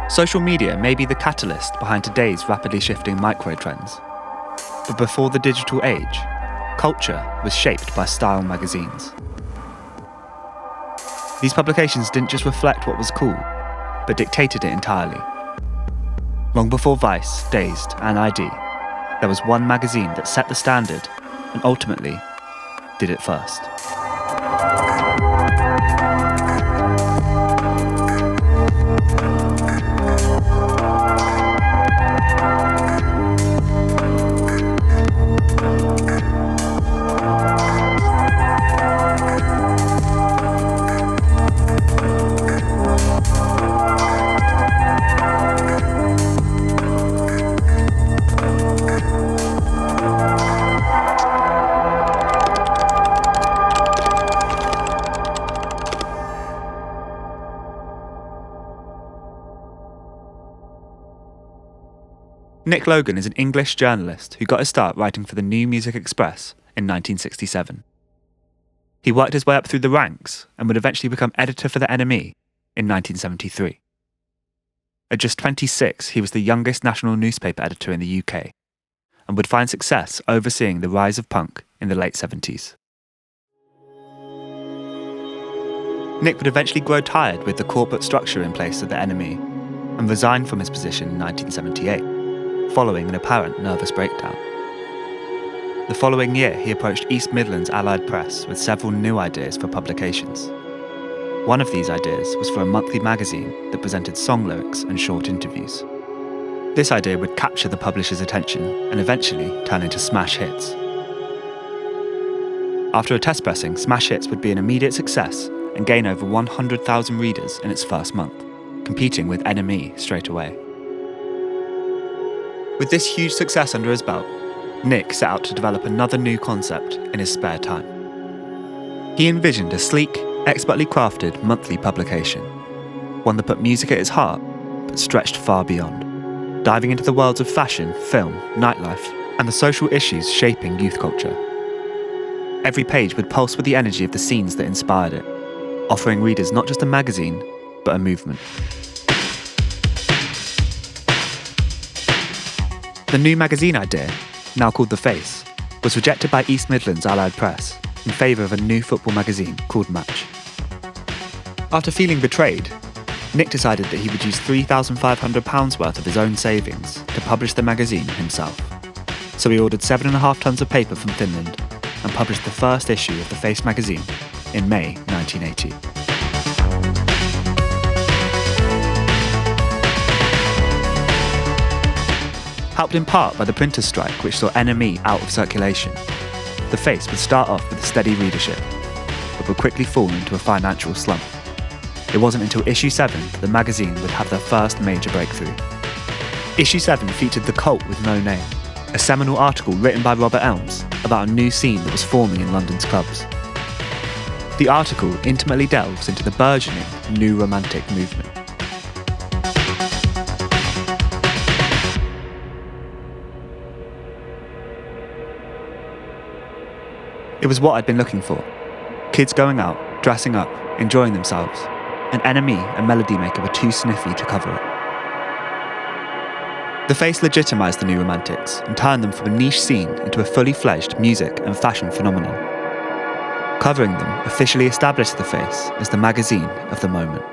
Social media may be the catalyst behind today's rapidly shifting micro-trends. But before the digital age, culture was shaped by style magazines. These publications didn't just reflect what was cool, but dictated it entirely. Long before Vice, Dazed, and ID, there was one magazine that set the standard and ultimately did it first. Nick Logan is an English journalist who got his start writing for the New Music Express in 1967. He worked his way up through the ranks and would eventually become editor for the NME in 1973. At just 26, he was the youngest national newspaper editor in the UK and would find success overseeing the rise of punk in the late 70s. Nick would eventually grow tired with the corporate structure in place at the NME and resign from his position in 1978. Following an apparent nervous breakdown. The following year, he approached East Midlands Allied Press with several new ideas for publications. One of these ideas was for a monthly magazine that presented song lyrics and short interviews. This idea would capture the publisher's attention and eventually turn into smash hits. After a test pressing, Smash Hits would be an immediate success and gain over 100,000 readers in its first month, competing with NME straight away. With this huge success under his belt, Nick set out to develop another new concept in his spare time. He envisioned a sleek, expertly crafted monthly publication, one that put music at its heart, but stretched far beyond, diving into the worlds of fashion, film, nightlife, and the social issues shaping youth culture. Every page would pulse with the energy of the scenes that inspired it, offering readers not just a magazine, but a movement. The new magazine idea, now called The Face, was rejected by East Midlands Allied Press in favour of a new football magazine called Match. After feeling betrayed, Nick decided that he would use £3,500 worth of his own savings to publish the magazine himself. So he ordered 7.5 tons of paper from Finland and published the first issue of The Face magazine in May 1980. Helped in part by the printer's strike which saw NME out of circulation, The Face would start off with a steady readership, but would quickly fall into a financial slump. It wasn't until issue 7 that the magazine would have their first major breakthrough. Issue 7 featured The Cult with No Name, a seminal article written by Robert Elms about a new scene that was forming in London's clubs. The article intimately delves into the burgeoning New Romantic movement. It was what I'd been looking for. Kids going out, dressing up, enjoying themselves, and NME and Melody Maker were too sniffy to cover it. The Face legitimised the New Romantics and turned them from a niche scene into a fully fledged music and fashion phenomenon. Covering them officially established The Face as the magazine of the moment.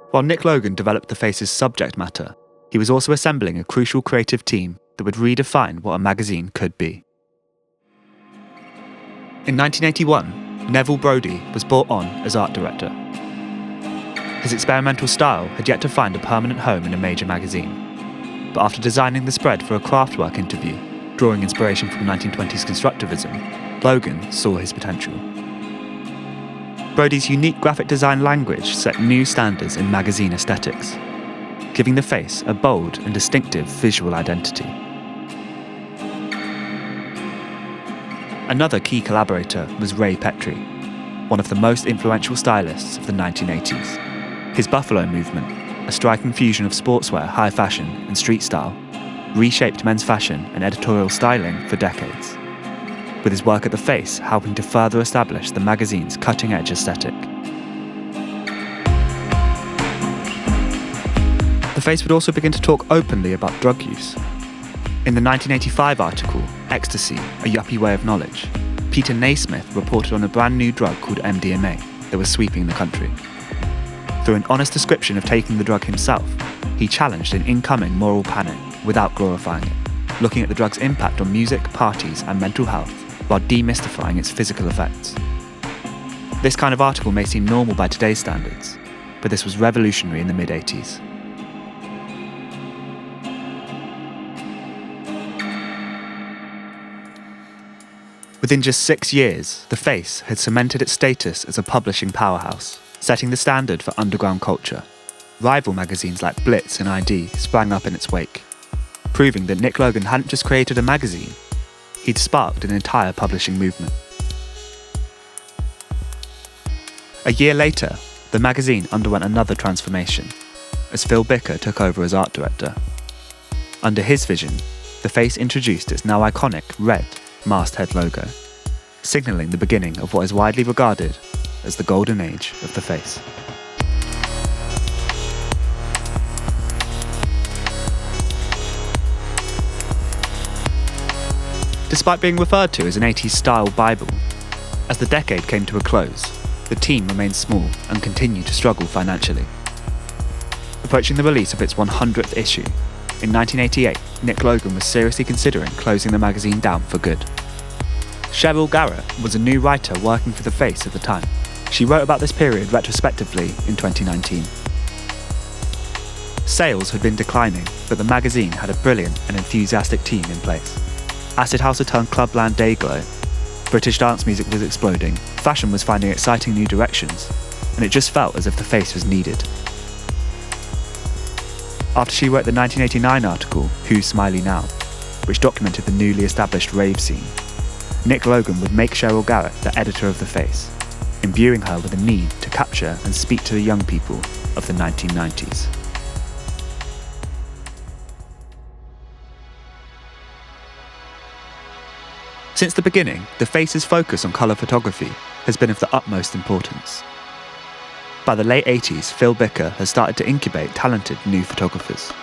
While Nick Logan developed The Face's subject matter, he was also assembling a crucial creative team that would redefine what a magazine could be. In 1981, Neville Brody was brought on as art director. His experimental style had yet to find a permanent home in a major magazine, but after designing the spread for a Kraftwerk interview, drawing inspiration from 1920s constructivism, Logan saw his potential. Brody's unique graphic design language set new standards in magazine aesthetics, giving The Face a bold and distinctive visual identity. Another key collaborator was Ray Petrie, one of the most influential stylists of the 1980s. His Buffalo movement, a striking fusion of sportswear, high fashion, and street style, reshaped men's fashion and editorial styling for decades, with his work at The Face helping to further establish the magazine's cutting-edge aesthetic. The Face would also begin to talk openly about drug use. In the 1985 article, Ecstasy, A Yuppie Way of Knowledge, Peter Naismith reported on a brand new drug called MDMA that was sweeping the country. Through an honest description of taking the drug himself, he challenged an incoming moral panic without glorifying it, looking at the drug's impact on music, parties, and mental health while demystifying its physical effects. This kind of article may seem normal by today's standards, but this was revolutionary in the mid-80s. Within just 6 years, The Face had cemented its status as a publishing powerhouse, setting the standard for underground culture. Rival magazines like Blitz and ID sprang up in its wake, proving that Nick Logan hadn't just created a magazine, he'd sparked an entire publishing movement. A year later, the magazine underwent another transformation, as Phil Bicker took over as art director. Under his vision, The Face introduced its now iconic red masthead logo, signalling the beginning of what is widely regarded as the golden age of The Face. Despite being referred to as an 80s style Bible, as the decade came to a close, the team remained small and continued to struggle financially. Approaching the release of its 100th issue, in 1988, Nick Logan was seriously considering closing the magazine down for good. Cheryl Garrett was a new writer working for The Face at the time. She wrote about this period retrospectively in 2019. Sales had been declining, but the magazine had a brilliant and enthusiastic team in place. Acid house had turned clubland dayglow, British dance music was exploding, fashion was finding exciting new directions, and it just felt as if The Face was needed. After she wrote the 1989 article, Who's Smiley Now?, which documented the newly established rave scene, Nick Logan would make Cheryl Garrett the editor of The Face, imbuing her with a need to capture and speak to the young people of the 1990s. Since the beginning, The Face's focus on colour photography has been of the utmost importance. By the late 80s, Phil Bicker has started to incubate talented new photographers.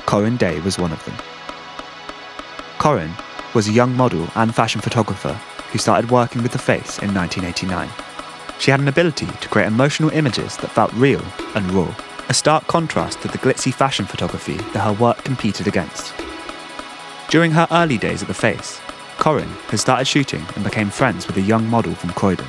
Corinne Day was one of them. Corinne was a young model and fashion photographer who started working with The Face in 1989. She had an ability to create emotional images that felt real and raw, a stark contrast to the glitzy fashion photography that her work competed against. During her early days at The Face, Corinne had started shooting and became friends with a young model from Croydon.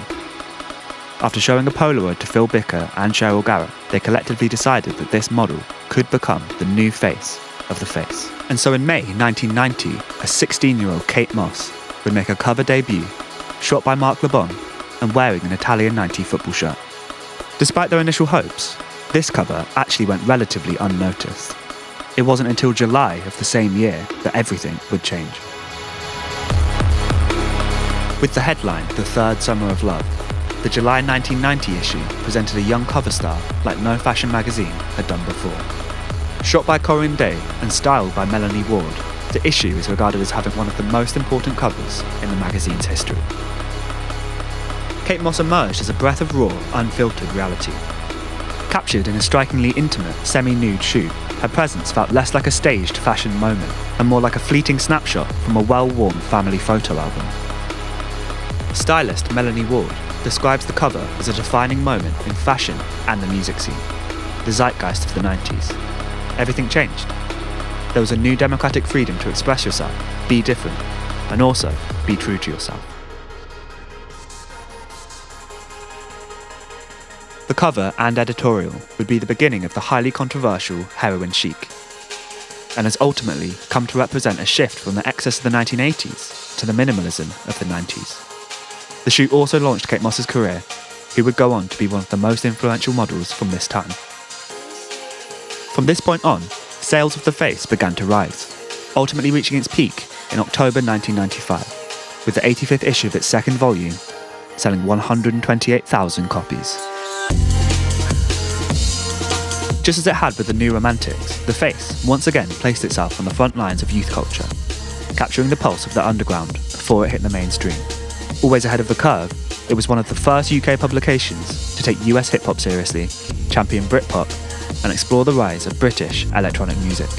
After showing a Polaroid to Phil Bicker and Cheryl Garrett, they collectively decided that this model could become the new face of The Face. And so in May 1990, a 16-year-old Kate Moss would make her cover debut, shot by Mark LeBon and wearing an Italian 90 football shirt. Despite their initial hopes, this cover actually went relatively unnoticed. It wasn't until July of the same year that everything would change. With the headline, The Third Summer of Love, the July 1990 issue presented a young cover star like no fashion magazine had done before. Shot by Corinne Day and styled by Melanie Ward, the issue is regarded as having one of the most important covers in the magazine's history. Kate Moss emerged as a breath of raw, unfiltered reality. Captured in a strikingly intimate, semi-nude shoot, her presence felt less like a staged fashion moment and more like a fleeting snapshot from a well-worn family photo album. Stylist Melanie Ward describes the cover as a defining moment in fashion and the music scene, the zeitgeist of the 90s. Everything changed. There was a new democratic freedom to express yourself, be different, and also be true to yourself. The cover and editorial would be the beginning of the highly controversial heroin chic, and has ultimately come to represent a shift from the excess of the 1980s to the minimalism of the 90s. The shoot also launched Kate Moss's career, who would go on to be one of the most influential models from this time. From this point on, sales of The Face began to rise, ultimately reaching its peak in October 1995, with the 85th issue of its second volume selling 128,000 copies. Just as it had with the New Romantics, The Face once again placed itself on the front lines of youth culture, capturing the pulse of the underground before it hit the mainstream. Always ahead of the curve, it was one of the first UK publications to take US hip-hop seriously, champion Britpop, and explore the rise of British electronic music.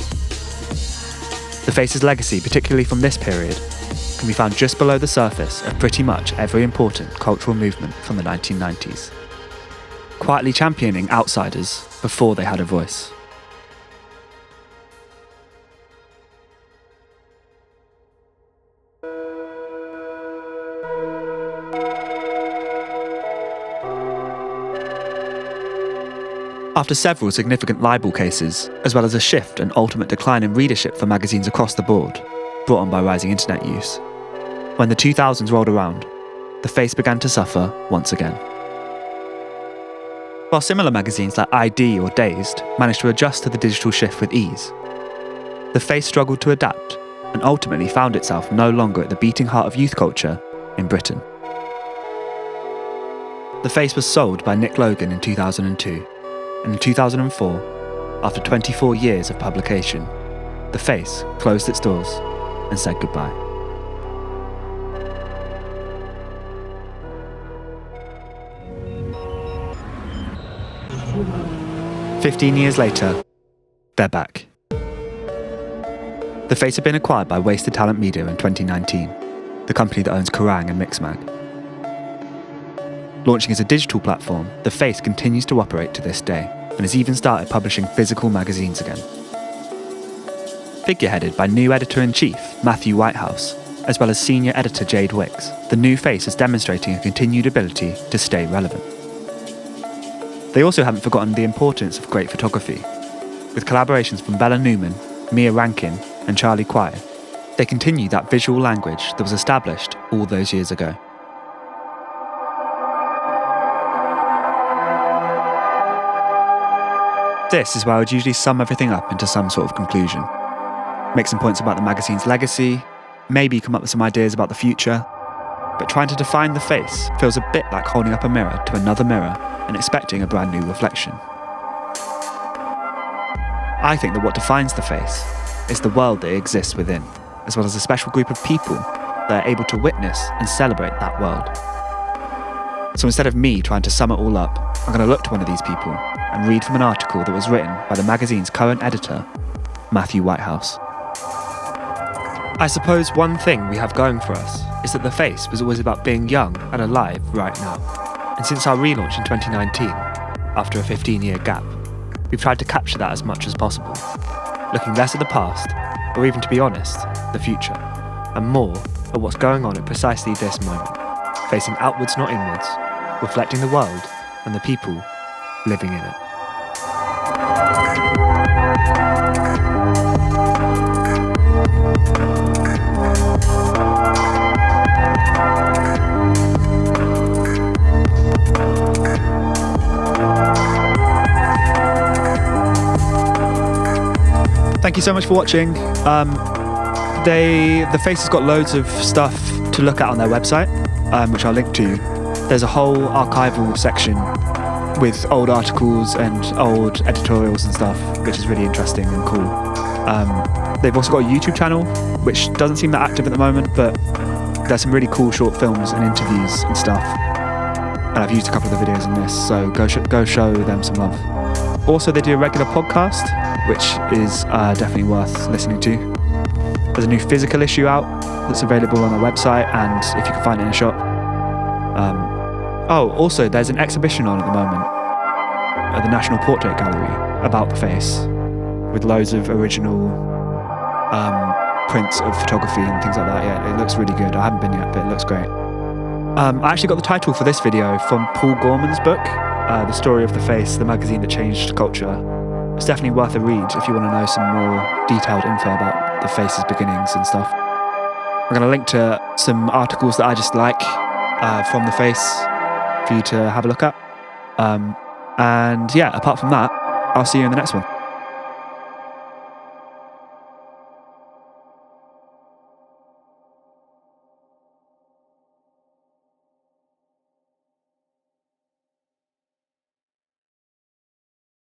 The Face's legacy, particularly from this period, can be found just below the surface of pretty much every important cultural movement from the 1990s, quietly championing outsiders before they had a voice. After several significant libel cases, as well as a shift and ultimate decline in readership for magazines across the board, brought on by rising internet use, when the 2000s rolled around, the Face began to suffer once again. While similar magazines like ID or Dazed managed to adjust to the digital shift with ease, the Face struggled to adapt and ultimately found itself no longer at the beating heart of youth culture in Britain. The Face was sold by Nick Logan in 2002, and in 2004, after 24 years of publication, the Face closed its doors and said goodbye. "15 years later, they're back." The Face had been acquired by Wasted Talent Media in 2019, the company that owns Kerrang and Mixmag. Launching as a digital platform, the Face continues to operate to this day and has even started publishing physical magazines again. Figureheaded by new editor-in-chief Matthew Whitehouse, as well as senior editor Jade Wicks, the new Face is demonstrating a continued ability to stay relevant. They also haven't forgotten the importance of great photography. With collaborations from Bella Newman, Mia Rankin and Charlie Quire, they continue that visual language that was established all those years ago. This is where I would usually sum everything up into some sort of conclusion. Make some points about the magazine's legacy, maybe come up with some ideas about the future, but trying to define the Face feels a bit like holding up a mirror to another mirror and expecting a brand new reflection. I think that what defines the Face is the world that it exists within, as well as a special group of people that are able to witness and celebrate that world. So instead of me trying to sum it all up, I'm going to look to one of these people and read from an article that was written by the magazine's current editor, Matthew Whitehouse. I suppose one thing we have going for us is that the Face was always about being young and alive right now. And since our relaunch in 2019, after a 15-year gap, we've tried to capture that as much as possible, looking less at the past, or even to be honest, the future, and more at what's going on at precisely this moment, facing outwards not inwards, reflecting the world and the people living in it. Thank you so much for watching. The Face has got loads of stuff to look at on their website, which I'll link to. There's a whole archival section with old articles and old editorials and stuff, which is really interesting and cool. They've also got a YouTube channel, which doesn't seem that active at the moment, but there's some really cool short films and interviews and stuff. And I've used a couple of the videos in this, so go show them some love. Also, they do a regular podcast, which is definitely worth listening to. There's a new physical issue out that's available on their website, and if you can find it in a shop. Also, there's an exhibition on at the moment at the National Portrait Gallery about the Face, with loads of original prints of photography and things like that. Yeah, it looks really good. I haven't been yet, but it looks great. I actually got the title for this video from Paul Gorman's book, The Story of the Face, the magazine that changed culture. It's definitely worth a read if you want to know some more detailed info about the Face's beginnings and stuff. I'm going to link to some articles that I just like from the Face for you to have a look at. And yeah, apart from that, I'll see you in the next one.